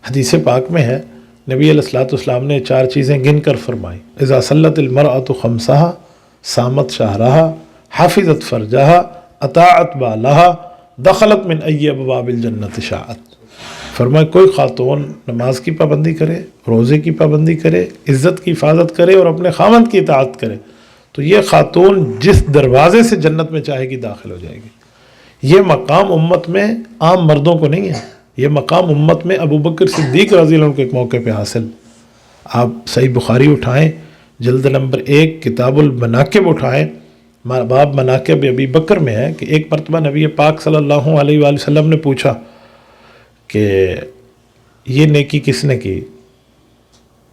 حدیث پاک میں ہے نبی علیہ الصلوۃ والسلام نے 4 چیزیں گن کر فرمائی، اذا صلت المرأة خمسہا صامت شہرہا حافظت فرجہا اطاعت بالہا دخلت من ای ابواب الجنت شاءت۔ فرمایا کوئی خاتون نماز کی پابندی کرے، روزے کی پابندی کرے، عزت کی حفاظت کرے اور اپنے خاوند کی اطاعت کرے تو یہ خاتون جس دروازے سے جنت میں چاہے گی داخل ہو جائے گی۔ یہ مقام امت میں عام مردوں کو نہیں ہے، یہ مقام امت میں ابو بکر صدیق رضی اللہ عنہ کے ایک موقع پہ حاصل۔ آپ صحیح بخاری اٹھائیں، جلد نمبر 1 کتاب المناقب اٹھائیں، باب مناقب ابی بکر میں ہے کہ ایک مرتبہ نبی پاک صلی اللہ علیہ وآلہ وسلم نے پوچھا کہ یہ نیکی کس نے کی،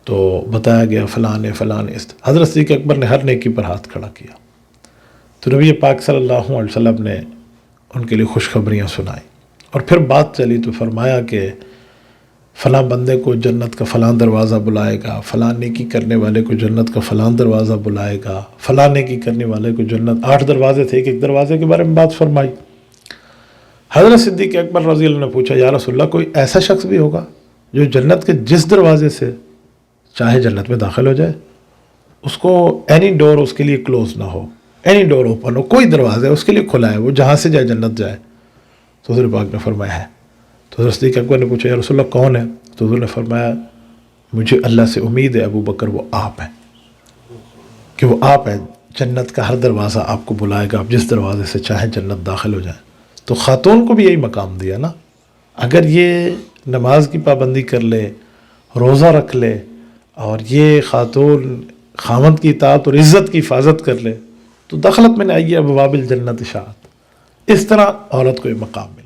تو بتایا گیا فلاں نے فلاں نے۔ حضرت صدیق اکبر نے ہر نیکی پر ہاتھ کھڑا کیا تو نبی پاک صلی اللہ علیہ وسلم نے ان کے لیے خوشخبریاں سنائیں، اور پھر بات چلی تو فرمایا کہ فلاں بندے کو جنت کا فلاں دروازہ بلائے گا، فلاں نیکی کرنے والے کو جنت کا فلاں دروازہ بلائے گا، فلاں نیکی کرنے والے کو جنت 8 دروازے تھے، ایک دروازے کے بارے میں بات فرمائی۔ حضرت صدیق اکبر رضی اللہ عنہ نے پوچھا یا رسول اللہ کوئی ایسا شخص بھی ہوگا جو جنت کے جس دروازے سے چاہے جنت میں داخل ہو جائے، اس کو اینی ڈور اس کے لیے کلوز نہ ہو، اینی ڈور اوپن ہو، کوئی دروازہ ہے اس کے لیے کھلا ہے، وہ جہاں سے جائے جنت جائے؟ تو حضور پاک نے فرمایا ہے۔ تو حضرت صدیق اکبر نے پوچھا یا رسول اللہ کون ہے؟ تو حضور نے فرمایا مجھے اللہ سے امید ہے ابو بکر وہ آپ ہیں، کہ وہ آپ ہیں، جنت کا ہر دروازہ آپ کو بلائے گا، آپ جس دروازے سے چاہیں جنت داخل ہو جائیں۔ تو خاتون کو بھی یہی مقام دیا نا، اگر یہ نماز کی پابندی کر لے، روزہ رکھ لے، اور یہ خاتون خاوند کی اطاعت اور عزت کی حفاظت کر لے تو دخلت من ای ابواب الجنت شاءت۔ اس طرح عورت کو یہ مقام ملا۔